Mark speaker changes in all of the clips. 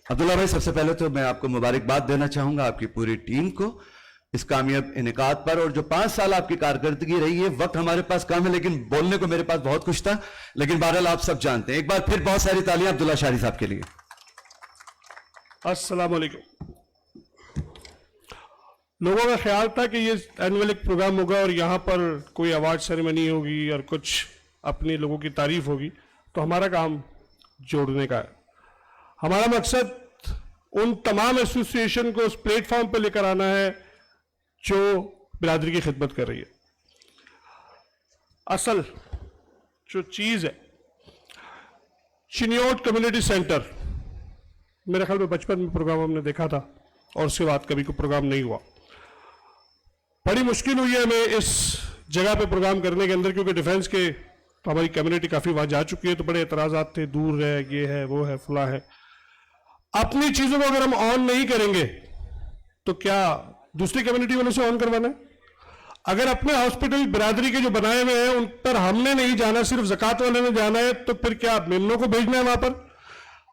Speaker 1: अब्दुल्ला भाई, सबसे पहले तो मैं आपको मुबारकबाद देना चाहूंगा, आपकी पूरी टीम को इस कामयाब इनेकाद पर। और जो 5 साल आपकी कारकर्दगी रही है, वक्त हमारे पास कम है लेकिन बोलने को मेरे पास बहुत कुछ था, लेकिन बहरहाल आप सब जानते हैं। एक बार फिर बहुत सारी तालियां अब्दुल्ला शारी साहब के लिए।
Speaker 2: अस्सलाम वालेकुम। लोगों का ख्याल था कि ये एनुअल एक प्रोग्राम होगा और यहाँ पर कोई अवार्ड सेरेमनी होगी और कुछ अपने लोगों की तारीफ होगी, तो हमारा काम जोड़ने का है। हमारा मकसद उन तमाम एसोसिएशन को उस प्लेटफॉर्म पर लेकर आना है जो बिरादरी की खिदमत कर रही है। असल जो चीज़ है, चिनियोट कम्युनिटी सेंटर, मेरे ख्याल में बचपन में प्रोग्राम हमने देखा था और उसके बाद कभी कोई प्रोग्राम नहीं हुआ। बड़ी मुश्किल हुई है हमें इस जगह पे प्रोग्राम करने के अंदर, क्योंकि डिफेंस के तो हमारी कम्युनिटी काफ़ी वहाँ जा चुकी है, तो बड़े एतराज़ात थे, दूर है, ये है, वो है, फला है। अपनी चीज़ों को अगर हम ऑन नहीं करेंगे तो क्या दूसरी कम्युनिटी वालों से ऑन करवाना है? अगर अपने हॉस्पिटल बिरादरी के जो बनाए हुए हैं उन पर हमने नहीं जाना, सिर्फ ज़कात वाले ने जाना है, तो फिर क्या मेमनों को भेजना है वहाँ पर?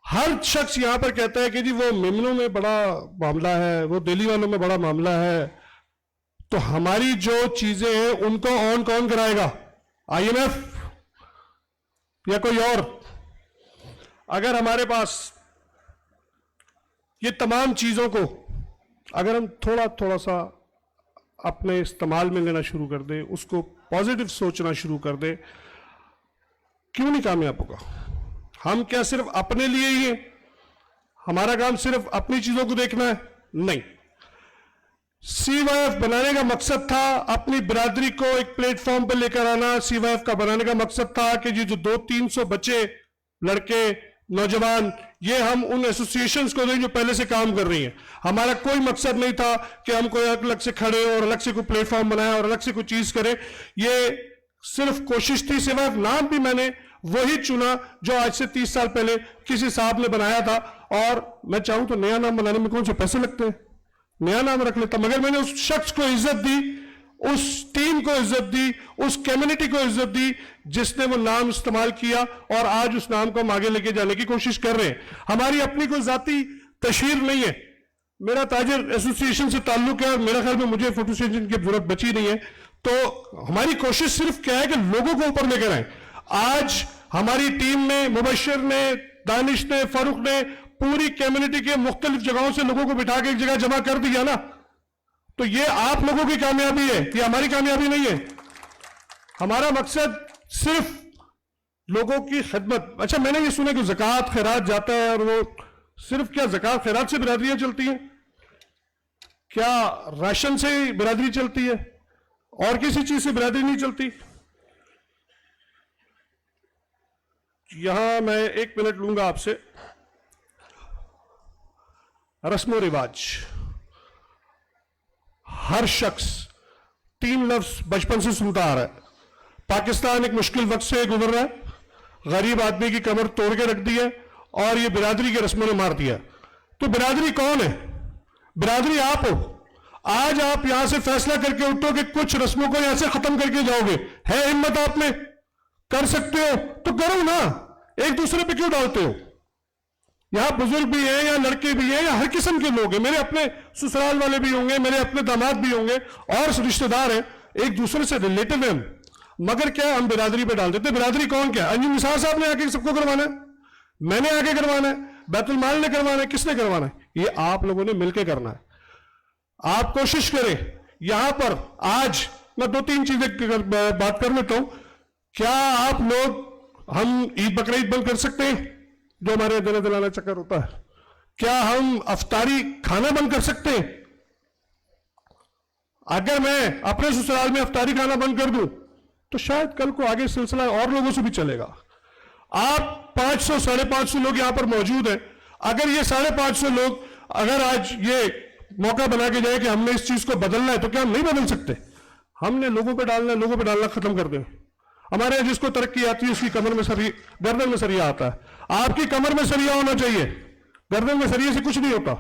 Speaker 2: हर शख्स यहाँ पर कहता है कि जी वो मेमनों में बड़ा मामला है, वो दिल्ली वालों में बड़ा मामला है। तो हमारी जो चीज़ें हैं उनको ऑन कौन कराएगा? IMF या कोई और? अगर हमारे पास ये तमाम चीज़ों को अगर हम थोड़ा थोड़ा सा अपने इस्तेमाल में लेना शुरू कर दें, उसको पॉजिटिव सोचना शुरू कर दें, क्यों नहीं कामयाब होगा? हम क्या सिर्फ अपने लिए ही हैं? हमारा काम सिर्फ अपनी चीज़ों को देखना है? नहीं। CYF बनाने का मकसद था अपनी बिरादरी को एक प्लेटफॉर्म पर लेकर आना। CYF का बनाने का मकसद था कि जी जो 200-300 बच्चे, लड़के, नौजवान, ये हम उन एसोसिएशंस को दें जो पहले से काम कर रही हैं। हमारा कोई मकसद नहीं था कि हम कोई अलग से खड़े और अलग से कोई प्लेटफॉर्म बनाए और अलग से कोई चीज करें। ये सिर्फ कोशिश थी। CYF नाम भी मैंने वही चुना जो आज से 30 साल पहले किसी साहब ने बनाया था, और मैं चाहूं तो नया नाम बनाने में कौन से पैसे लगते हैं, नया नाम रख लेता। मगर मैंने उस शख्स को इज्जत दी, उस टीम को इज्जत दी, उस कम्युनिटी को इज्जत दी जिसने वो नाम इस्तेमाल किया, और आज उस नाम को हम आगे लेके जाने की कोशिश कर रहे हैं। हमारी अपनी कोई जाती तशहीर नहीं है। मेरा ताजिर एसोसिएशन से ताल्लुक है और मेरा ख्याल में मुझे फोटो सेशन की जरूरत बची नहीं है। तो हमारी कोशिश सिर्फ क्या है कि लोगों को ऊपर लेकर आए। आज हमारी टीम ने, मुबश्शिर ने, दानिश ने, फारूक ने पूरी कम्युनिटी के मुख्तलिफ जगहों से लोगों को बिठा के एक जगह जमा कर दिया ना, तो ये आप लोगों की कामयाबी है, ये हमारी कामयाबी नहीं है। हमारा मकसद सिर्फ लोगों की खिदमत। अच्छा, मैंने ये सुना कि ज़कात खैरात जाता है, और वो सिर्फ क्या ज़कात खैरात से बिरादरियां चलती हैं? क्या राशन से बिरादरी चलती है और किसी चीज से बिरादरी नहीं चलती? यहां मैं 1 मिनट लूंगा आपसे। रस्मो रिवाज, हर शख्स 3 लफ्ज बचपन से सुनता आ रहा है। पाकिस्तान एक मुश्किल वक्त से गुजर रहा है, गरीब आदमी की कमर तोड़ के रख दी है, और ये बिरादरी के रस्मों ने मार दिया। तो बिरादरी कौन है? बिरादरी आप हो। आज आप यहां से फैसला करके उठो कि कुछ रस्मों को यहां से खत्म करके जाओगे। है हिम्मत आप में? कर सकते हो तो करो ना, एक दूसरे पे क्यों डालते हो? यहां बुजुर्ग भी हैं, या लड़के भी हैं, या हर किस्म के लोग हैं। मेरे अपने ससुराल वाले भी होंगे, मेरे अपने दामाद भी होंगे, और रिश्तेदार हैं, एक दूसरे से रिलेटिव हैं। मगर क्या हम बिरादरी पे डाल देते? बिरादरी कौन क्या? अंजुम निसार साहब ने आके सबको करवाना है, मैंने आके करवाना है, बैतुल माल ने करवाना है, किसने करवाना है? ये आप लोगों ने मिलकर करना है। आप कोशिश करें। यहां पर आज मैं 2-3 चीजें बात कर लेता हूं। क्या आप लोग, हम ईद बकरा ईद बंद कर सकते हैं जो हमारे देना दिलाना चक्कर होता है? क्या हम अफ्तारी खाना बंद कर सकते हैं? अगर मैं अपने ससुराल में अफ्तारी खाना बंद कर दूं तो शायद कल को आगे सिलसिला और लोगों से भी चलेगा। आप 500-550 लोग यहां पर मौजूद हैं। अगर ये 550 लोग अगर आज ये मौका बना के जाए कि हमने इस चीज को बदलना है, तो क्या हम नहीं बदल सकते? हमने लोगों पे डालना है, लोगों पे डालना खत्म कर दें। हमारे यहां जिसको तरक्की आती है उसकी कमर में सरिया, गर्दन में सरिया आता है। आपकी कमर में सरिया होना चाहिए, गर्दन में सरिया से कुछ नहीं होता।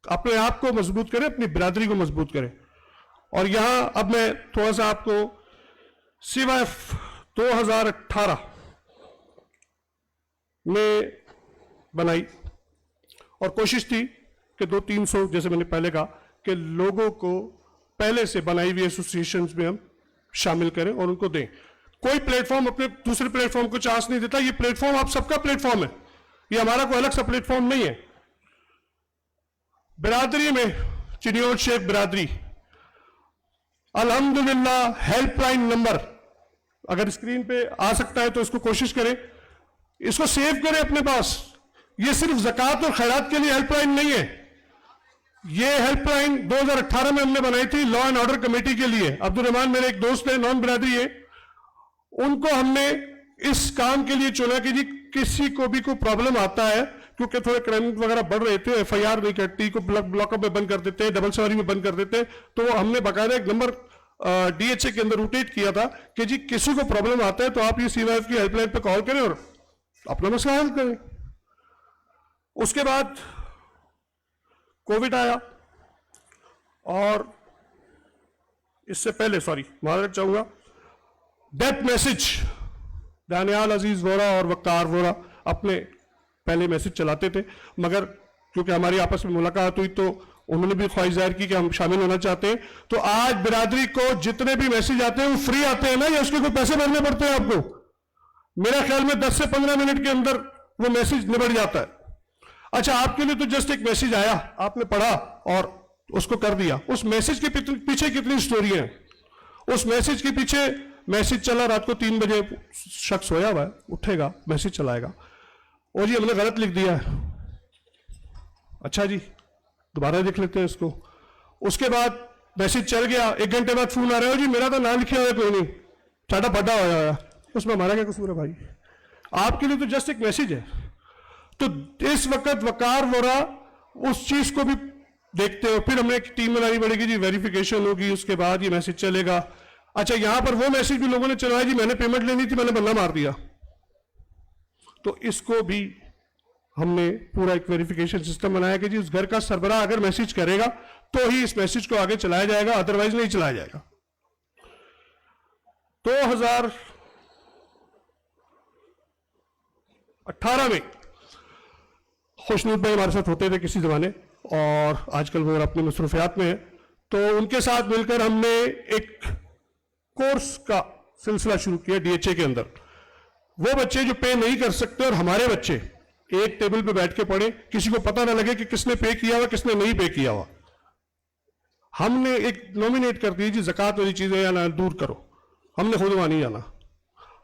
Speaker 2: अपने आप को मजबूत करें, अपनी बिरादरी को मजबूत करें। और यहां अब मैं थोड़ा सा आपको CYF 2018 में बनाई और कोशिश थी कि 200-300 जैसे मैंने पहले कहा कि लोगों को पहले से बनाई हुई एसोसिएशंस में हम शामिल करें और उनको दें। कोई प्लेटफॉर्म अपने दूसरे प्लेटफॉर्म को चांस नहीं देता। ये प्लेटफॉर्म आप सबका प्लेटफॉर्म है, ये हमारा कोई अलग सा प्लेटफॉर्म नहीं है। बिरादरी में चिनियोट शेख बिरादरी, अल्हम्दुलिल्लाह हेल्पलाइन नंबर अगर स्क्रीन पे आ सकता है तो इसको कोशिश करें, इसको सेव करें अपने पास। ये सिर्फ ज़कात और खैरात के लिए हेल्पलाइन नहीं है, ये हेल्पलाइन 2018 में हमने बनाई थी लॉ एंड ऑर्डर कमेटी के लिए। अब्दुल रहमान मेरे एक दोस्त है, नॉन बिरादरी है, उनको हमने इस काम के लिए चुना कि जी किसी को भी कोई प्रॉब्लम आता है, क्योंकि थोड़े क्राइम वगैरह बढ़ रहे थे, एफआईआर नहीं कटती, को ब्लॉकअप में बंद कर देते, डबल सवारी में बंद कर देते, तो हमने बाकायदा एक नंबर डीएचए के अंदर रोटेट किया था कि जी किसी को प्रॉब्लम आता है तो आप ये सीवाईएफ की हेल्पलाइन पे कॉल करें और अपना मसला हल करें। उसके बाद कोविड आया और इससे पहले माजरत चाहूंगा, डेथ मैसेज दानियाल अजीज वोरा और वक्कार वोरा अपने पहले मैसेज चलाते थे, मगर क्योंकि हमारी आपस में मुलाकात हुई तो उन्होंने भी ख्वाहिश जाहिर की कि हम शामिल होना चाहते हैं। तो आज बिरादरी को जितने भी मैसेज आते हैं वो फ्री आते हैं ना, या उसके कोई पैसे भरने पड़ते हैं आपको? मेरा ख्याल में 10 से 15 मिनट के अंदर वो मैसेज निबट जाता है। अच्छा, आपके लिए तो जस्ट एक मैसेज आया, आपने पढ़ा और उसको कर दिया। उस मैसेज के पीछे कितनी स्टोरी है? उस मैसेज के पीछे मैसेज चला रात को 3 बजे, शख्स सोया हुआ है, उठेगा, मैसेज चलाएगा, और जी हमने गलत लिख दिया है, अच्छा जी दोबारा देख लेते हैं इसको। उसके बाद मैसेज चल गया, 1 घंटे बाद फोन आ रहा है, जी मेरा तो नाम लिखा हुआ है, कोई नहीं, साडा बड़ा होया, उसमें हमारा क्या कसूर है भाई? आपके लिए तो जस्ट एक मैसेज है। तो इस वक्त वकार वोरा उस चीज को भी देखते हो, फिर हमने एक टीम बनानी पड़ेगी जी, वेरिफिकेशन होगी, उसके बाद ये मैसेज चलेगा। अच्छा, यहां पर वो मैसेज भी लोगों ने चलवाया जी मैंने पेमेंट लेनी थी, मैंने बंदा मार दिया, तो इसको भी हमने पूरा एक वेरिफिकेशन सिस्टम बनाया कि जी उस घर का सरबराह अगर मैसेज करेगा तो ही इस मैसेज को आगे चलाया जाएगा, अदरवाइज नहीं चलाया जाएगा। 2018 में खुशनूर भाई हमारे साथ होते थे किसी जमाने, और आजकल वो अपनी मसरूफियात में है, तो उनके साथ मिलकर हमने एक कोर्स का सिलसिला शुरू किया डीएचए के अंदर। वो बच्चे जो पे नहीं कर सकते और हमारे बच्चे एक टेबल पे बैठ के पढ़े, किसी को पता ना लगे कि किसने पे किया हुआ किसने नहीं पे किया हुआ। हमने एक नॉमिनेट कर दी जी ज़कात वाली चीजें या ना दूर करो, हमने खुद वहां नहीं जाना,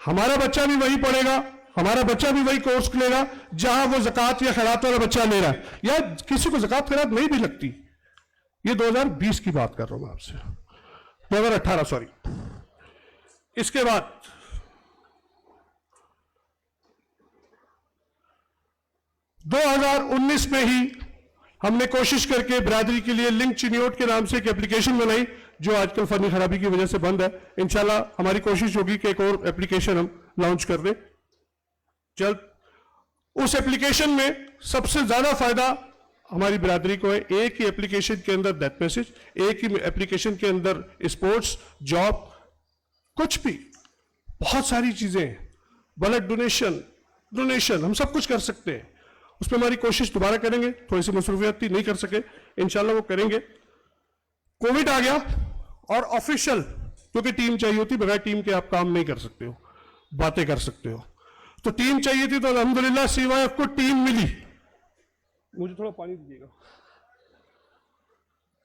Speaker 2: हमारा बच्चा भी वही पढ़ेगा, हमारा बच्चा भी वही कोर्स लेगा जहां वो ज़कात या खैरात वाला बच्चा ले रहा है, या किसी को ज़कात खैरात नहीं भी लगती। ये 2020 की बात कर रहा हूं मैं आपसे, 2018 इसके बाद 2019 में ही हमने कोशिश करके बिरादरी के लिए लिंक चिनियोट के नाम से एक एप्लीकेशन बनाई, जो आजकल फनी खराबी की वजह से बंद है। इंशाल्लाह हमारी कोशिश होगी कि एक और एप्लीकेशन हम लॉन्च कर दें जल्द। उस एप्लीकेशन में सबसे ज्यादा फायदा हमारी बिरादरी को है। एक ही एप्लीकेशन के अंदर डेथ मैसेज, एक ही एप्लीकेशन के अंदर स्पोर्ट्स, जॉब, कुछ भी, बहुत सारी चीजें, ब्लड डोनेशन हम सब कुछ कर सकते हैं। उसमें हमारी कोशिश दोबारा करेंगे, थोड़ी सी मसरूफियत थी नहीं कर सके, इंशाल्लाह वो करेंगे। कोविड आ गया और ऑफिशियल, क्योंकि टीम चाहिए होती, बगैर टीम के आप काम नहीं कर सकते हो, बातें कर सकते हो, तो टीम चाहिए थी, तो अल्हम्दुलिल्लाह सीवाईएफ को टीम मिली। मुझे थोड़ा पानी दीजिएगा।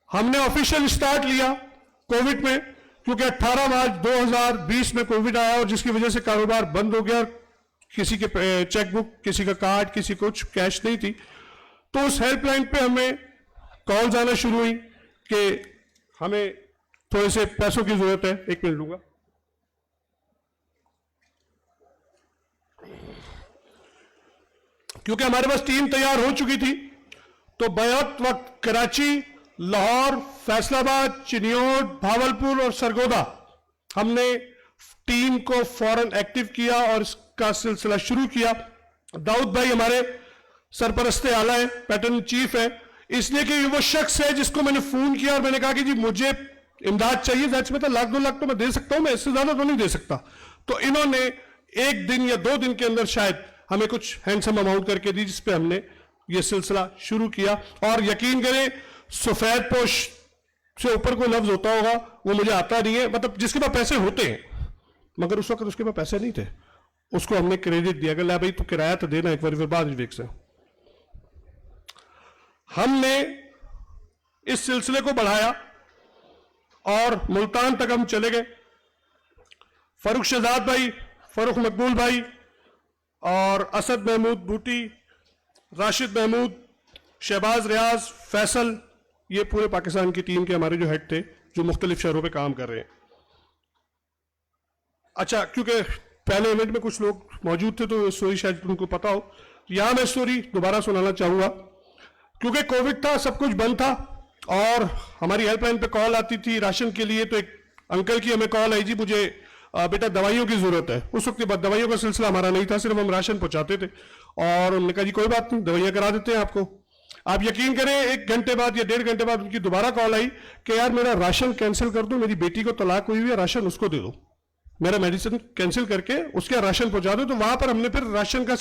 Speaker 2: हमने ऑफिशियल स्टार्ट लिया कोविड में, क्योंकि 18 मार्च 2020 में कोविड आया और जिसकी वजह से कारोबार बंद हो गया, किसी के चेकबुक, किसी का कार्ड, किसी कुछ कैश नहीं थी। तो उस हेल्पलाइन पे हमें कॉल्स आना शुरू हुई कि हमें थोड़े से पैसों की जरूरत है। 1 मिनट लूंगा। क्योंकि हमारे पास टीम तैयार हो चुकी थी, तो बैक वक्त कराची, लाहौर, फैसलाबाद, चिनियोट, भावलपुर और सरगोदा हमने टीम को फौरन एक्टिव किया और इसका सिलसिला शुरू किया। दाऊद भाई हमारे सरपरस्ते आला है, पैटर्न चीफ है, इसलिए कि वो शख्स है जिसको मैंने फोन किया और मैंने कहा कि जी मुझे इमदाद चाहिए, दैट्स में तो 1-2 लाख तो मैं दे सकता हूं, मैं इससे ज्यादा तो नहीं दे सकता। तो इन्होंने 1 दिन या 2 दिन के अंदर शायद हमें कुछ हैंडसम अमाउंट करके दी, जिसपे हमने ये सिलसिला शुरू किया। और यकीन करें, सफेद पोश से ऊपर कोई लफ्ज होता होगा, वो मुझे आता नहीं है, मतलब जिसके पास पैसे होते हैं, मगर उस वक्त उसके पास पैसे नहीं थे, उसको हमने क्रेडिट दिया कि ला भाई तू किराया तो देना एक बार, फिर बाद विवेक से हमने इस सिलसिले को बढ़ाया और मुल्तान तक हम चले गए। फरूख शहजाद भाई, फरूख मकबूल भाई और असद महमूद बूटी, राशिद महमूद, शहबाज रियाज, फैसल, ये पूरे पाकिस्तान की टीम के हमारे जो हेड थे, जो मुख्तलिफ शहरों पे काम कर रहे हैं। अच्छा, क्योंकि पहले इवेंट में कुछ लोग मौजूद थे तो स्टोरी शायद उनको पता हो, यहां मैं स्टोरी दोबारा सुनाना चाहूंगा। क्योंकि कोविड था, सब कुछ बंद था और हमारी हेल्पलाइन पे कॉल आती थी राशन के लिए, तो एक अंकल की हमें कॉल आई, जी मुझे बेटा दवाइयों की जरूरत है। उस वक्त के बाद दवाइयों का सिलसिला हमारा नहीं था, सिर्फ हम राशन पहुंचाते थे। और उन्होंने कहा जी कोई बात नहीं, दवाइयां करा देते हैं आपको। आप यकीन करें, 1 घंटे बाद या 1.5 घंटे बाद उनकी दोबारा कॉल आई कि यार मेरा राशन कैंसिल कर दो, मेरी बेटी को तलाक हुई हुई है, राशन उसको दे दो, मेरा मेडिसिन कैंसिल करके उसके राशन पहुंचा दो। तो वहां पर हमने फिर राशन का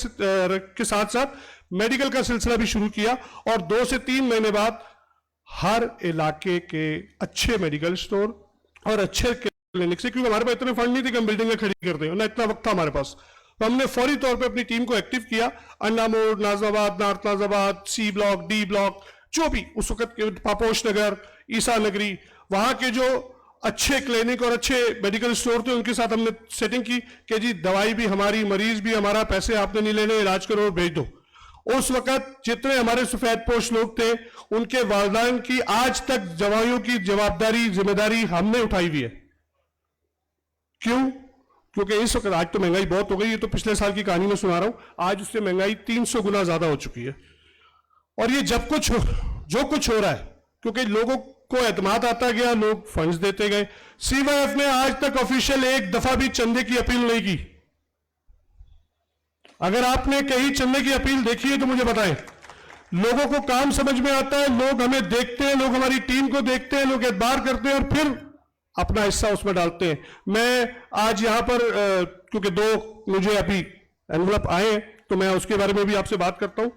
Speaker 2: के साथ साथ मेडिकल का सिलसिला भी शुरू किया। और 2 से 3 महीने बाद हर इलाके के अच्छे मेडिकल स्टोर और अच्छे क्लिनिक से, क्योंकि हमारे पास इतने फंड नहीं थे कि हम बिल्डिंगें खड़ी कर दें, ना इतना वक्त था हमारे पास, तो हमने फौरी तौर पे अपनी टीम को एक्टिव किया। अन्ना मोड़, Nazimabad, north Nazimabad, C block, D block, जो भी उस वक्त के पापोश नगर, ईसा नगरी, वहां के जो अच्छे क्लिनिक और अच्छे मेडिकल स्टोर थे, उनके साथ हमने सेटिंग की कि जी दवाई भी हमारी, मरीज भी हमारा, पैसे आपने नहीं लेने, इलाज करो और भेज दो। उस वक्त जितने हमारे सफेद पोश लोग थे, उनके वालिदैन की आज तक दवाइयों की जवाबदारी, जिम्मेदारी हमने उठाई हुई है। क्यों? क्योंकि इस वक्त आज तो महंगाई बहुत हो गई है, तो पिछले साल की कहानी में सुना रहा हूं, आज उससे महंगाई 300 गुना ज्यादा हो चुकी है। और ये जो कुछ हो रहा है, क्योंकि लोगों को एतमाद आता गया, लोग फंड्स देते गए। सीवाईएफ ने आज तक ऑफिशियल एक दफा भी चंदे की अपील नहीं की। अगर आपने कहीं चंदे की अपील देखी है तो मुझे बताएं। लोगों को काम समझ में आता है, लोग हमें देखते हैं, लोग हमारी टीम को देखते हैं, लोग एतबार करते हैं और फिर अपना हिस्सा उसमें डालते हैं। मैं आज यहां पर क्योंकि 2 मुझे अभी एनवलप आए, तो मैं उसके बारे में भी आपसे बात करता हूं।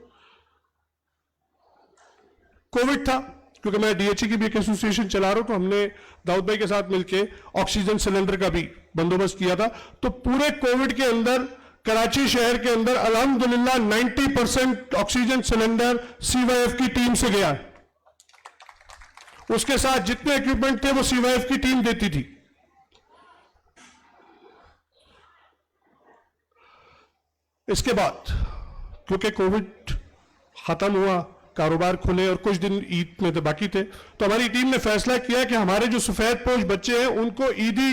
Speaker 2: कोविड था, क्योंकि मैं डीएचई की भी एक एसोसिएशन चला रहा हूं, तो हमने दाऊद भाई के साथ मिलकर ऑक्सीजन सिलेंडर का भी बंदोबस्त किया था। तो पूरे कोविड के अंदर कराची शहर के अंदर अल्हम्दुलिल्लाह 90% ऑक्सीजन सिलेंडर सीवाईएफ की टीम से गया। उसके साथ जितने इक्विपमेंट थे वो सीवाईएफ की टीम देती थी। इसके बाद क्योंकि कोविड खत्म हुआ, कारोबार खुले और कुछ दिन ईद में तो बाकी थे, तो हमारी टीम ने फैसला किया कि हमारे जो सफेद पोश बच्चे हैं उनको ईदी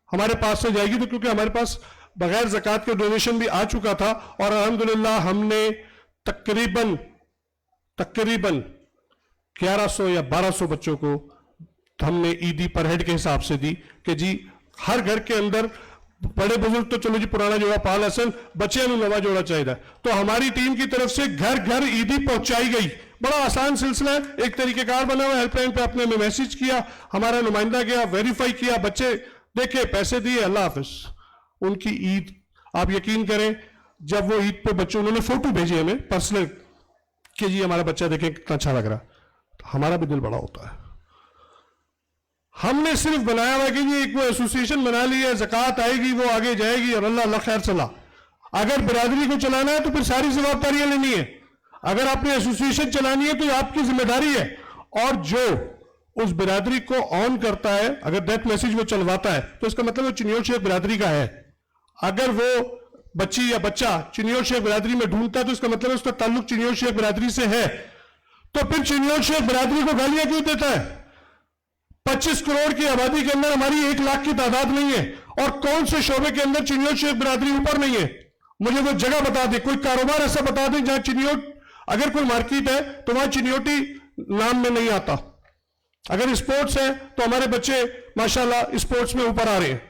Speaker 2: हमारे पास से जाएगी। तो क्योंकि हमारे पास बगैर ज़कात के डोनेशन भी आ चुका था और अल्हम्दुलिल्लाह हमने तकरीबन 1100 या 1200 बच्चों को हमने ईदी पर हेड के हिसाब से दी कि जी हर घर के अंदर बड़े बुजुर्ग तो चलो जी पुराना जोड़ा पाल हसन, बच्चे नवा जोड़ा चाहिए। तो हमारी टीम की तरफ से घर घर ईदी पहुंचाई गई। बड़ा आसान सिलसिला है, एक तरीकेकार बना हुआ, हेल्पलाइन पे अपने में मैसेज किया, हमारा नुमाइंदा गया, वेरीफाई किया, बच्चे देखे, पैसे दिए, अल्लाह हाफिज। उनकी ईद, आप यकीन करें, जब वो ईद पे बच्चों, उन्होंने फोटो भेजे हमें पर्सनल कि जी हमारा बच्चा देखें कितना अच्छा लग रहा, तो हमारा भी दिल बड़ा होता है। हमने सिर्फ बनाया हुआ कि जी एक वो एसोसिएशन बना ली है, ज़कात आएगी, वो आगे जाएगी और अल्लाह अल्लाह खैर चला। अगर बिरादरी को चलाना है तो फिर सारी जिम्मेदारियां लेनी है। अगर आपने एसोसिएशन चलानी है तो ये आपकी जिम्मेदारी है। और जो उस बिरादरी को ऑन करता है, अगर डेथ मैसेज वो चलवाता है, तो इसका मतलब वो चिनियोल शेख बिरादरी का है। अगर वो बच्ची या बच्चा चिनियोल शेख बिरादरी में ढूंढता है तो इसका मतलब उसका ताल्लुक चिनियोल शेख बिरादरी से है। तो फिर चिनियोल शेख बिरादरी को गालियां क्यों देता है? 25 करोड़ की आबादी के अंदर हमारी 1 लाख की तादाद नहीं है, और कौन से शोबे के अंदर चिनियोल शेख बिरादरी ऊपर नहीं है? मुझे वो जगह बता दे, कोई कारोबार ऐसा बता दे जहां चिनियोट, अगर कोई मार्केट है तो वहां चिनियोटी नाम में नहीं आता। अगर स्पोर्ट्स है तो हमारे बच्चे माशाल्लाह स्पोर्ट्स में ऊपर आ रहे हैं।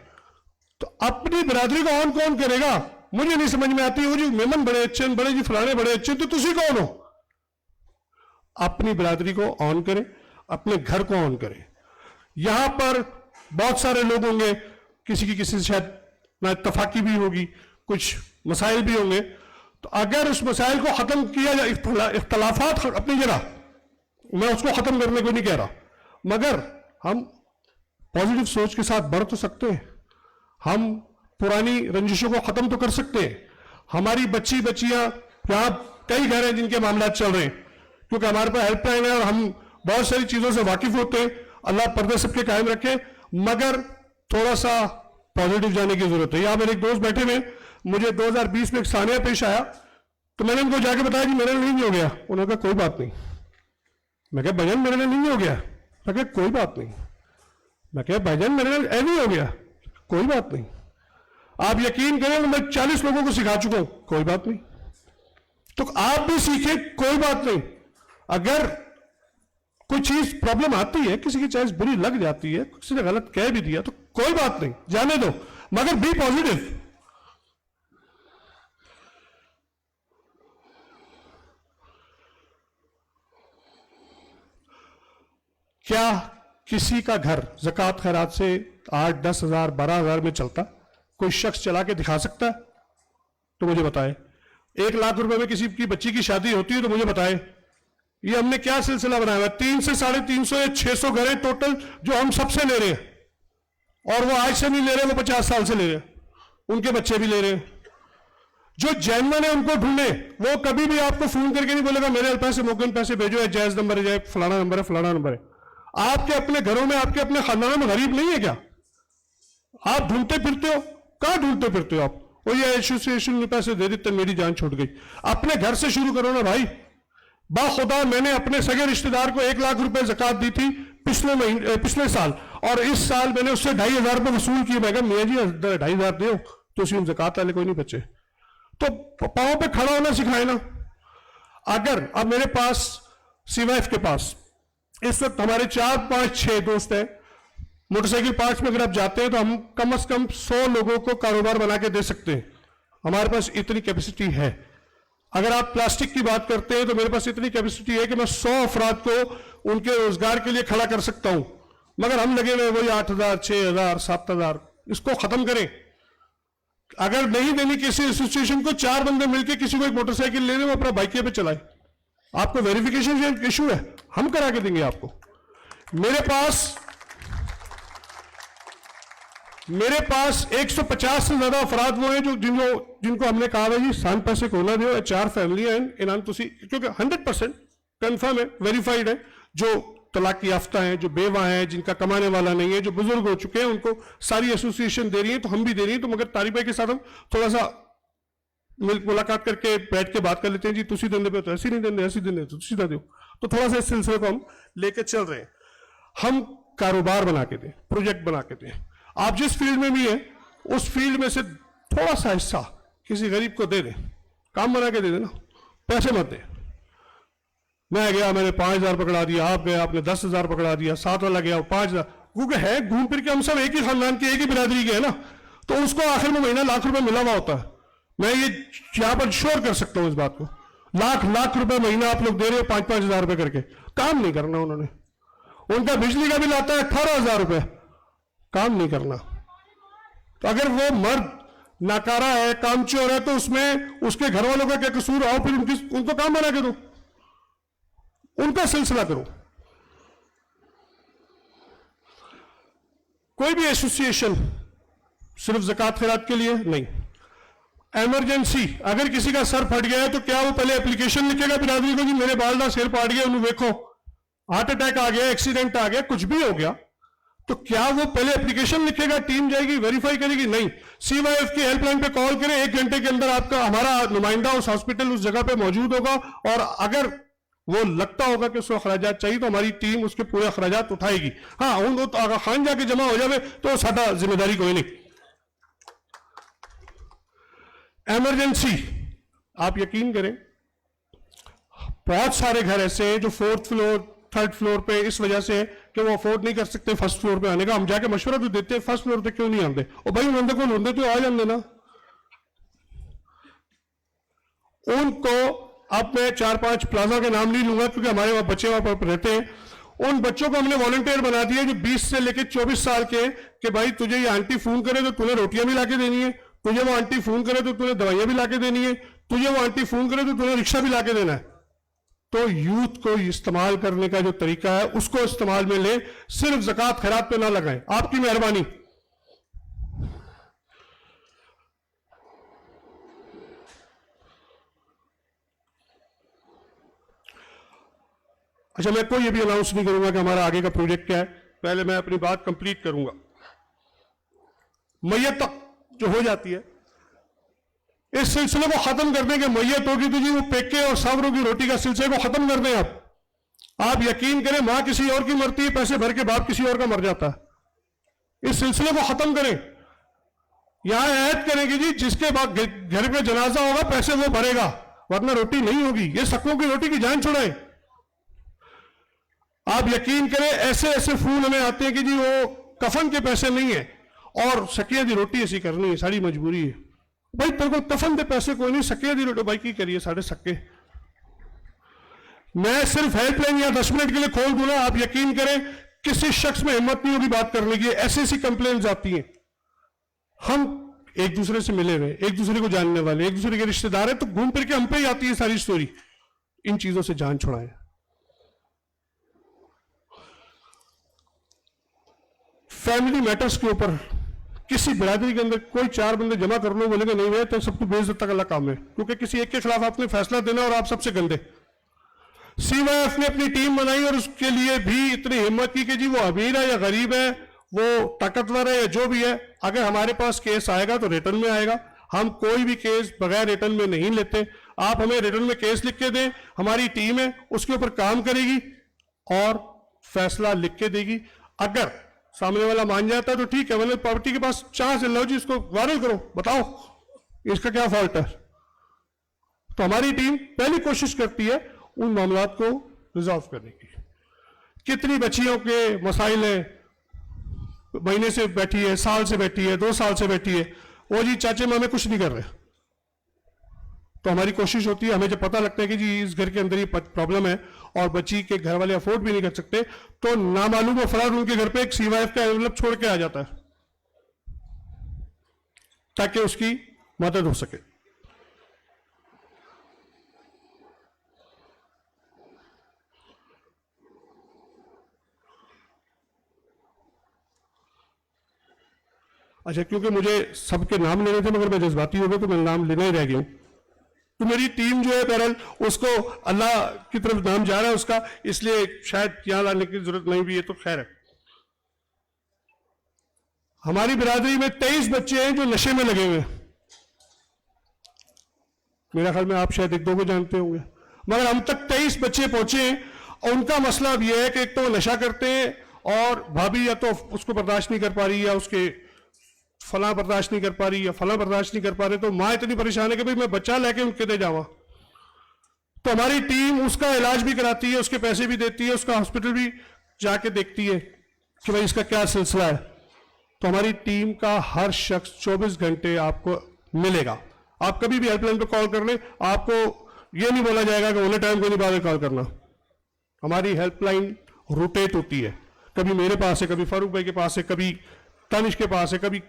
Speaker 2: तो अपनी बिरादरी को ऑन कौन करेगा? मुझे नहीं समझ में आती। वो जी मेमन बड़े अच्छे, बड़े जी फलाने बड़े अच्छे, तो तुसी कौन हो? अपनी बिरादरी को ऑन करें, अपने घर को ऑन करें। यहां पर बहुत सारे लोग होंगे, किसी की किसी से शायद ना इत्तफाकी भी होगी, कुछ मसाइल भी होंगे, तो अगर उस मसाइल को खत्म किया जाए, इख्तलाफात अपनी जगह, मैं उसको खत्म करने को नहीं कह रहा, मगर हम पॉजिटिव सोच के साथ बढ़ तो सकते हैं, हम पुरानी रंजिशों को खत्म तो कर सकते हैं। हमारी बच्चियां, यहाँ कई घर हैं जिनके मामला चल रहे हैं, क्योंकि हमारे पास हेल्पलाइन है और हम बहुत सारी चीजों से वाकिफ होते हैं। अल्लाह पर्दे सबके कायम रखे, मगर थोड़ा सा पॉजिटिव जाने की जरूरत है। यहाँ मेरे एक दोस्त बैठे हुए, मुझे 2020 में एक सानिया पेश आया, तो मैंने उनको जाके बताया कि मेरे लिए नहीं हो गया। उन्होंने कहा कोई बात नहीं। मैं कहा भाईजान मेरे लिए नहीं हो गया। मैं कहा कोई बात नहीं। मैं कहा भाईजान मेरे लिए नहीं हो गया, कोई बात नहीं। आप यकीन करें, मैं 40 लोगों को सिखा चुका हूं, कोई बात नहीं। तो आप भी सीखें, कोई बात नहीं। अगर कोई चीज प्रॉब्लम आती है, किसी की चॉइस बुरी लग जाती है, किसी ने गलत कह भी दिया, तो कोई बात नहीं, जाने दो, मगर बी पॉजिटिव। क्या किसी का घर ज़कात खैरात से 8-10 हज़ार 12 हज़ार में चलता? कोई शख्स चला के दिखा सकता है? तो मुझे बताए। 1 लाख रुपए में किसी की बच्ची की शादी होती है तो मुझे बताए। ये हमने क्या सिलसिला बनाया हुआ? 300 से 350 या 600 घर हैं टोटल जो हम सबसे ले रहे हैं, और वो आज से नहीं ले रहे, वो 50 साल से ले रहे हैं, उनके बच्चे भी ले रहे हैं। जो जेन्युइन है उनको ढूंढे। वो कभी भी आपको फोन करके नहीं बोलेगा मेरे पैसे मौके पैसे भेजो, या जायज नंबर है, फलाना नंबर है, फलाना नंबर है। आपके अपने घरों में, आपके अपने खानदानों में गरीब नहीं है क्या? आप ढूंढते फिरते हो, कहां ढूंढते फिरते हो आप? वो ये एसोसिएशन ने पैसे दे देते मेरी जान छूट गई। अपने घर से शुरू करो ना भाई। बाखुदा मैंने अपने सगे रिश्तेदार को 1 लाख रुपए ज़कात दी थी पिछले साल, और इस साल मैंने उससे 2,500 रुपए वसूल किए। मैं कहा मियाँ जी 2,500 दो, तो उसी ज़कात वाले कोई नहीं बचे। तो पांव पे खड़ा होना सिखाए ना। अगर अब मेरे पास सीवाइफ के पास इस वक्त हमारे 4, 5, 6 दोस्त हैं, मोटरसाइकिल पार्ट्स में अगर आप जाते हैं तो हम कम से कम 100 लोगों को कारोबार बना के दे सकते हैं। हमारे पास इतनी कैपेसिटी है। अगर आप प्लास्टिक की बात करते हैं तो मेरे पास इतनी कैपेसिटी है कि मैं 100 अफराद को उनके रोजगार के लिए खड़ा कर सकता हूं। मगर हम लगे हुए वही 8,000, 6,000, 7,000, इसको खत्म करें। अगर नहीं देनी किसी एसोसिएशन को, 4 बंदे मिलकर किसी को एक मोटरसाइकिल ले लें, वो अपना बाइक पे चलाए। आपको वेरिफिकेशन इशू है, हम करा के देंगे आपको। मेरे पास 150 से ज्यादा अफराद वो हैं जो जिनको हमने कहा है जी सान पैसे को ना दो। 4 फैमिलियां हैं इनाम तुसी, क्योंकि 100% कंफर्म है, वेरीफाइड है। जो तलाक याफ्ता हैं, जो बेवा हैं, जिनका कमाने वाला नहीं है, जो बुजुर्ग हो चुके हैं, उनको सारी एसोसिएशन दे रही है, तो हम भी दे रही है। तो मगर तारिक भाई के साथ हम थोड़ा सा मुलाकात करके बैठ के बात कर लेते हैं। जी तुसी देंगे पे तो ऐसी नहीं देंगे, ऐसी देंगे तो तुसी दो। तो थोड़ा सा इस सिलसिले को हम लेके चल रहे हैं। हम कारोबार बना के दें, प्रोजेक्ट बना के दें। आप जिस फील्ड में भी हैं, उस फील्ड में से थोड़ा सा हिस्सा किसी गरीब को दे दें, काम बना के दे देना, पैसे मत दें। मैं गया, मैंने 5,000 पकड़ा दिया, आप गए आपने 10,000 पकड़ा दिया, 7 वाला गया 5,000, क्योंकि है घूम फिर के हम सब एक ही खानदान के, एक ही बिरादरी के है ना, तो उसको आखिर में महीना लाख रुपए मिला हुआ होता है। मैं ये यहां पर श्योर कर सकता हूं इस बात को। लाख रुपए महीना आप लोग दे रहे हो 5-5 हजार रुपए करके, काम नहीं करना उन्होंने। उनका बिजली का बिल आता है 18,000 रुपए, काम नहीं करना। तो अगर वो मर्द नाकारा है, कामचोर है, तो उसमें उसके घर वालों का क्या कसूर? आओ फिर उनको काम बना के दो, उनका सिलसिला करो। कोई भी एसोसिएशन सिर्फ ज़कात खैरात के लिए नहीं। एमरजेंसी, अगर किसी का सर फट गया है तो क्या वो पहले एप्लीकेशन लिखेगा बिरादरी को कि मेरे बाल का सिर फाट गया, उन्हें देखो, हार्ट अटैक आ गया, एक्सीडेंट आ गया, कुछ भी हो गया, तो क्या वो पहले एप्लीकेशन लिखेगा, टीम जाएगी वेरीफाई करेगी? नहीं। सीवाईएफ की हेल्पलाइन पे कॉल करें, 1 घंटे के अंदर आपका हमारा नुमाइंदा उस हॉस्पिटल उस जगह पे मौजूद होगा, और अगर वो लगता होगा कि उसको अखराजात चाहिए तो हमारी टीम उसके पूरे अखराजात उठाएगी। हाँ, उन तो अगर खान जाके जमा हो जाए तो साडा जिम्मेदारी कोई नहीं। इमरजेंसी, आप यकीन करें बहुत सारे घर ऐसे हैं जो 4th फ्लोर 3rd फ्लोर पे इस वजह से कि वो अफोर्ड नहीं कर सकते फर्स्ट फ्लोर पे आने का। हम जाके मशवरा तो देते हैं फर्स्ट फ्लोर पे क्यों नहीं आते, और भाई उन्होंने को होंगे तो आ जाते ना। उनको अब मैं 4-5 प्लाजा के नाम नहीं लूंगा क्योंकि हमारे वहां बच्चे वहां पर रहते हैं। उन बच्चों को हमने वॉलंटियर बना दिया जो 20 से लेकर 24 साल के, कि भाई तुझे ये आंटी फोन करे तो तूने रोटियां भी लाके देनी है, तुझे वो आंटी फोन करे तो तूने दवाइयां भी लाके देनी है, तुझे वो आंटी फोन करे तो तुझे रिक्शा भी लाके देना है। तो यूथ को इस्तेमाल करने का जो तरीका है उसको इस्तेमाल में ले, सिर्फ ज़कात खैरात पे ना लगाएं, आपकी मेहरबानी। अच्छा, मैं कोई ये भी अनाउंस नहीं करूंगा कि हमारा आगे का प्रोजेक्ट क्या है, पहले मैं अपनी बात कंप्लीट करूंगा। मैयत तक जो हो जाती है, इस सिलसिले को खत्म कर दें कि मैयत होगी तो जी वो पेके और सावरों की रोटी का सिलसिले को खत्म कर दें। आप यकीन करें, मां किसी और की मरती है, पैसे भर के बाप किसी और का मर जाता है। इस सिलसिले को खत्म करें। यहां ऐड करें कि जी जिसके बाद घर पे जनाजा होगा पैसे वो भरेगा, वरना रोटी नहीं होगी। ये सकों की रोटी की जान छुड़ाए। आप यकीन करें, ऐसे ऐसे फोन हमें आते हैं कि जी वो कफन के पैसे नहीं है और सकिया दी रोटी ऐसी करनी है, सारी मजबूरी है। भाई तेरे को कफन के पैसे कोई नहीं, सकिया दी रोटी भाई की करिए, साढ़े सके। मैं सिर्फ हेल्पलाइन या 10 मिनट के लिए खोल दूंगा, आप यकीन करें किसी शख्स में हिम्मत नहीं होगी बात करने की। ऐसी ऐसी कंप्लेंट्स आती हैं। हम एक दूसरे से मिले हुए, एक दूसरे को जानने वाले, एक दूसरे के रिश्तेदार हैं, तो घूम फिर के हम पे ही आती है सारी स्टोरी। इन चीजों से जान छुड़ाएं। फैमिली मैटर्स के ऊपर किसी बिरादरी के अंदर कोई 4 बंदे जमा कर लो, बोलेंगे नहीं हुए तो सबको बेइज्जत तक वाला काम है, क्योंकि किसी एक के खिलाफ आपने फैसला देना और आप सबसे गंदे। CYF ने अपनी टीम बनाई और उसके लिए भी इतनी हिम्मत की कि जी वो अमीर है या गरीब है, वो ताकतवर है या जो भी है, अगर हमारे पास केस आएगा तो रिटर्न में आएगा। हम कोई भी केस बगैर रिटर्न में नहीं लेते। आप हमें रिटर्न में केस लिख के दें, हमारी टीम है उसके ऊपर काम करेगी और फैसला लिख के देगी। अगर सामने वाला मान जाता है तो ठीक है, मतलब प्रॉपर्टी के पास चाह से लो जी, इसको वायरल करो, बताओ इसका क्या फॉल्ट है। तो हमारी टीम पहली कोशिश करती है उन मामलात को रिजॉल्व करने की। कितनी बच्चियों के मसाइल है, महीने से बैठी है, साल से बैठी है, 2 साल से बैठी है, वो जी चाचे मामे कुछ नहीं कर रहे। तो हमारी कोशिश होती है, हमें जब पता लगता है कि जी इस घर के अंदर ये प्रॉब्लम है और बच्ची के घर वाले अफोर्ड भी नहीं कर सकते, तो नामालूम अफराद उनके घर पे एक CYF का एनवलप छोड़ के आ जाता है ताकि उसकी मदद हो सके। अच्छा, क्योंकि मुझे सबके नाम लेने थे मगर मैं जज्बाती हो गया तो मैं नाम लेना ही रह गया हूं। तो मेरी टीम जो है बहरहाल उसको अल्लाह की तरफ नाम जा रहा है उसका, इसलिए शायद यहां लाने की जरूरत नहीं भी है, तो खैर है। हमारी बिरादरी में 23 बच्चे हैं जो नशे में लगे हुए हैं। मेरा ख्याल में आप शायद 1-2 को जानते होंगे, मगर हम तक 23 बच्चे पहुंचे हैं और उनका मसला अब यह है कि एक तो वो नशा करते हैं और भाभी या तो उसको बर्दाश्त नहीं कर पा रही या उसके फला बर्दाश्त नहीं कर पा रही या फला बर्दाश्त नहीं कर पा रहे, तो माँ इतनी परेशान है कि भाई मैं बच्चा लेके उनके दे जावा। तो हमारी टीम उसका इलाज भी कराती है, उसके पैसे भी देती है, उसका हॉस्पिटल भी जाके देखती है कि भाई इसका क्या सिलसिला है। तो हमारी टीम का हर शख्स 24 घंटे आपको मिलेगा। आप कभी भी हेल्पलाइन पे कॉल कर लें, आपको ये नहीं बोला जाएगा कि उन्हें टाइम को नहीं बाद में कॉल करना। हमारी हेल्पलाइन रोटेट होती है, कभी मेरे पास है, कभी फारूक भाई के पास है, कभी तानिश के पास है, कभी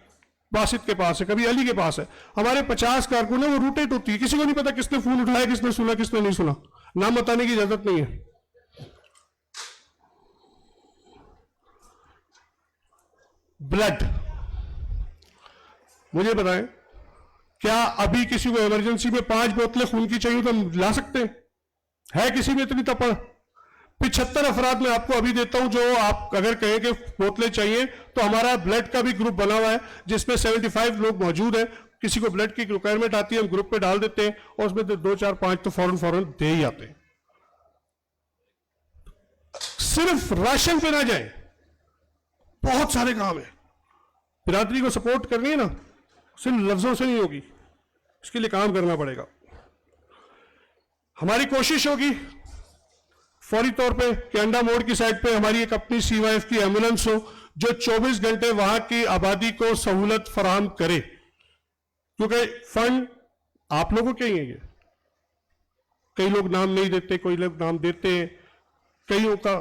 Speaker 2: बासित के पास है, कभी अली के पास है। हमारे 50 कारकुन है, वो रोटेट होती है। किसी को नहीं पता किसने फोन उठाया, किसने सुना, किसने नहीं सुना। नाम बताने की इजाजत नहीं है। ब्लड, मुझे बताएं, क्या अभी किसी को इमरजेंसी में 5 बोतलें खून की चाहिए तो हम ला सकते हैं? है किसी में इतनी तपड़? 75 अफराद मैं आपको अभी देता हूं, जो आप अगर कहें कि बोतलें चाहिए तो हमारा ब्लड का भी ग्रुप बना हुआ है जिसमें 75 लोग मौजूद हैं। किसी को ब्लड की रिक्वायरमेंट आती है, हम ग्रुप पे डाल देते हैं और उसमें 2, 4, 5 तो फौरन दे ही आते हैं। सिर्फ राशन पे ना जाए, बहुत सारे काम है। बिरादरी को सपोर्ट करनी है ना, सिर्फ लफ्जों से नहीं होगी, इसके लिए काम करना पड़ेगा। हमारी कोशिश होगी फौरी तौर पे कि अंडा मोड़ की साइड पे हमारी एक अपनी CYF की एम्बुलेंस हो जो 24 घंटे वहां की आबादी को सहूलत फराहम करे, क्योंकि फंड आप लोगों के ही है। ये कई लोग नाम नहीं देते, कोई लोग नाम देते हैं, कईयों का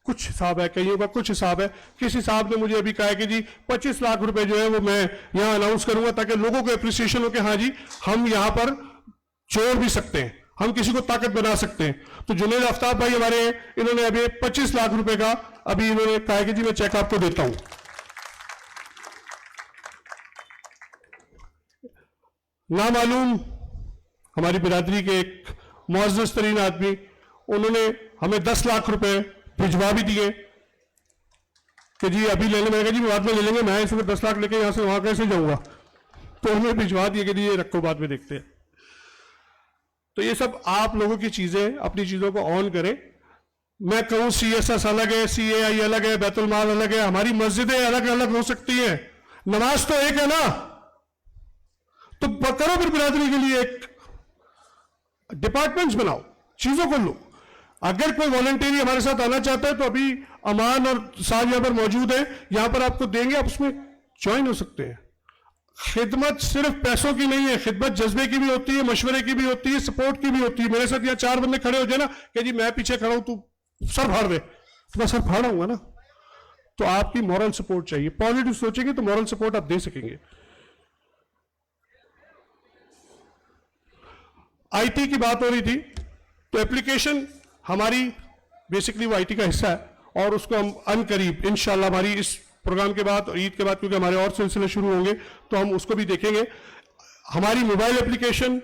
Speaker 2: कुछ हिसाब है, कईयों का कुछ हिसाब है। किस हिसाब ने मुझे अभी कहा है कि जी 25 लाख रुपए जो है वो मैं यहां अनाउंस करूंगा ताकि लोगों को एप्रिसिएशन हो कि हाँ जी हम यहां पर जोड़ भी सकते हैं, हम किसी को ताकत बना सकते हैं। तो जुनेद आफ्ताब भाई हमारे हैं, इन्होंने अभी 25 लाख रुपए का अभी इन्होंने कहा कि जी मैं चेक आपको देता हूं। नामालूम हमारी बिरादरी के एक मुअज़्ज़ज़ तरीन आदमी, उन्होंने हमें 10 लाख रुपए भिजवा भी दिए कि जी अभी ले लें। मैंने कहा जी बाद में ले लेंगे, मैं इसमें 10 लाख लेके यहां से वहां कैसे जाऊंगा, तो उन्हें भिजवा दिए कि जी ये रखो बाद में देखते हैं। तो ये सब आप लोगों की चीजें, अपनी चीजों को ऑन करें। मैं कहूं CSS अलग है, CAI अलग है, बैतुल माल अलग है, हमारी मस्जिदें अलग अलग हो सकती हैं, नमाज तो एक है ना। तो करो फिर बिरादरी के लिए एक डिपार्टमेंट्स बनाओ, चीजों को लो। अगर कोई वॉलंटियरी हमारे साथ आना चाहता है तो अभी अमान और साहब यहां पर मौजूद है, यहां पर आपको देंगे, आप उसमें ज्वाइन हो सकते हैं। खिदमत सिर्फ पैसों की नहीं है, खिदमत जज्बे की भी होती है, मशवरे की भी होती है, सपोर्ट की भी होती है। मेरे साथ यहाँ 4 बंदे खड़े हो जाए ना कि जी मैं पीछे खड़ा हूं, तू सर फाड़ दे, तो मैं सर फाड़ूंगा ना। तो आपकी मॉरल सपोर्ट चाहिए, पॉजिटिव सोचेंगे तो मॉरल सपोर्ट आप दे सकेंगे। IT की बात हो रही थी, तो एप्लीकेशन हमारी बेसिकली वो IT का हिस्सा है और उसको हम अनकरीब इंशाल्लाह हमारी इस प्रोग्राम के बाद और ईद के बाद, क्योंकि हमारे और सिलसिले शुरू होंगे तो हम उसको भी देखेंगे। हमारी मोबाइल एप्लीकेशन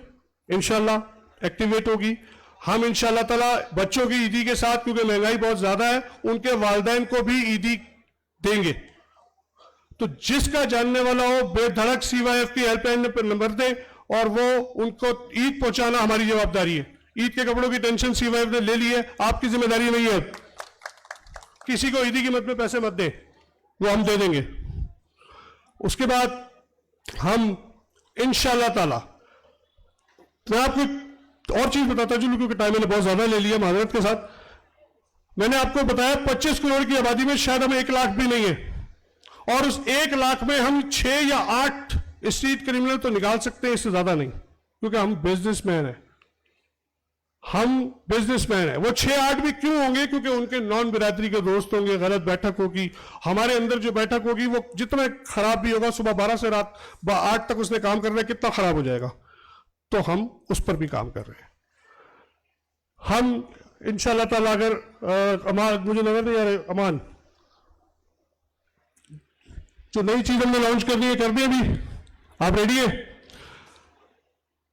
Speaker 2: इंशाल्लाह एक्टिवेट होगी। हम इंशाल्लाह ताला बच्चों की ईदी के साथ, क्योंकि महंगाई बहुत ज्यादा है, उनके वालिदैन को भी ईदी देंगे। तो जिसका जानने वाला हो बेधड़क CYF की हेल्पलाइन पर नंबर दे और वो उनको ईद पहुंचाना हमारी जवाबदारी है। ईद के कपड़ों की टेंशन CYF ने ले ली है, आपकी जिम्मेदारी नहीं है। किसी को ईदी कीमत में पैसे मत दे, वो हम दे देंगे। उसके बाद हम इंशाल्लाह ताला, मैं आपको और चीज बताता चलूं क्योंकि टाइम मैंने बहुत ज्यादा ले लिया माजरत के साथ। मैंने आपको बताया 25 करोड़ की आबादी में शायद हमें 1 लाख भी नहीं है, और उस 1 लाख में हम 6 या 8 स्ट्रीट क्रिमिनल तो निकाल सकते हैं, इससे ज्यादा नहीं, क्योंकि हम बिजनेसमैन हैं। हम बिजनेसमैन है। वो 6-8 भी क्यों होंगे? क्योंकि उनके नॉन बिरादरी के दोस्त होंगे, गलत बैठक होगी। हमारे अंदर जो बैठक होगी वो जितना खराब भी होगा, सुबह 12 से रात 8 तक उसने काम कर रहा है, कितना खराब हो जाएगा। तो हम उस पर भी काम कर रहे हैं। हम इंशाल्लाह ताला अगर अमान, मुझे नजर नहीं आ रहे अमान, जो नई चीज हमने लॉन्च करनी है, कर दी अभी, आप रेडी है?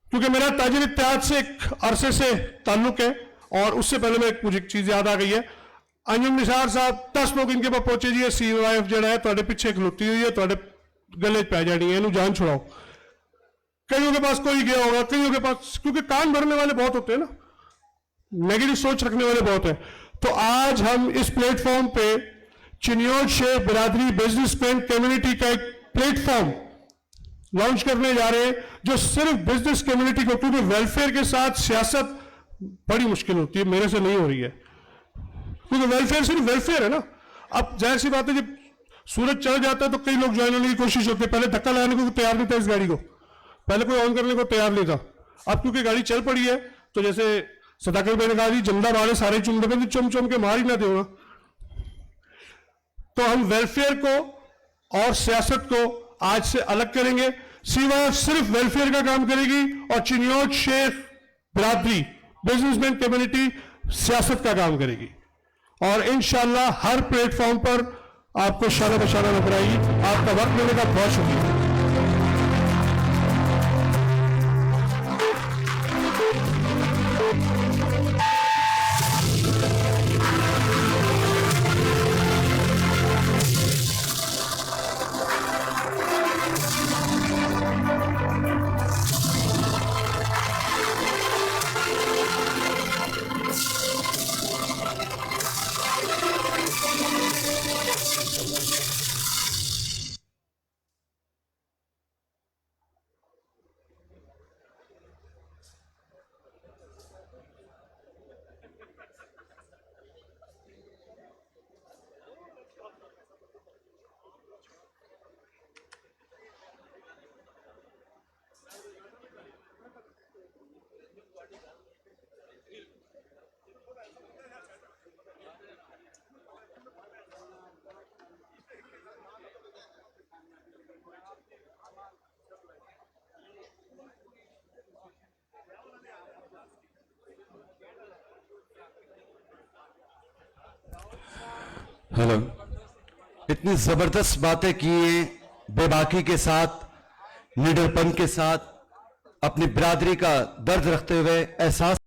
Speaker 2: क्योंकि मेरा ताजिर इत्तेहाद से एक अरसे से ताल्लुक है, और उससे पहले मुझे एक चीज याद आ गई है। अंजुम निसार साहब 10 लोग इनके पास पहुंचे जी, CYF जड़ा है तुहाडे पिछे खलोती हुई है, तुहाडे गले पै जानी है, इन्हू जान छुड़ाओ। कईयों के पास कोई गया होगा, कईयों के पास, क्योंकि कान भरने वाले बहुत होते हैं ना, नेगेटिव सोच रखने वाले बहुत है। तो आज हम इस प्लेटफॉर्म पे चिनियोट शेख बिरादरी बिजनेसमैन कम्युनिटी का एक प्लेटफॉर्म लॉन्च करने जा रहे हैं, जो सिर्फ बिजनेस कम्युनिटी को, क्योंकि वेलफेयर के साथ सियासत बड़ी मुश्किल होती है, मेरे से नहीं हो रही है, क्योंकि वेलफेयर सिर्फ वेलफेयर है ना। अब जाहिर सी बात है, जब सूरज चढ़ जाता है तो कई लोग ज्वाइन होने की कोशिश होती है। पहले धक्का लगाने को तैयार नहीं था इस गाड़ी को, पहले कोई ऑन करने को तैयार नहीं था। अब क्योंकि गाड़ी चल पड़ी है, तो जैसे सदाकत भाई ने कहा जी, जमदा बाड़े सारे चुम दे, चुम चुम के मार ही ना देना। तो हम वेलफेयर को और सियासत को आज से अलग करेंगे। CYF सिर्फ वेलफेयर का काम करेगी और चिनियोट शेख बिरादरी बिजनेसमैन कम्युनिटी सियासत का काम करेगी। और इंशाल्लाह हर प्लेटफॉर्म पर आपको शाना बशाना नजर आएगी। आपका वक्त देने का बहुत शुक्रिया।
Speaker 1: हेलो, इतनी जबरदस्त बातें की हैं, बेबाकी के साथ, निडरपन के साथ, अपनी बिरादरी का दर्द रखते हुए, एहसास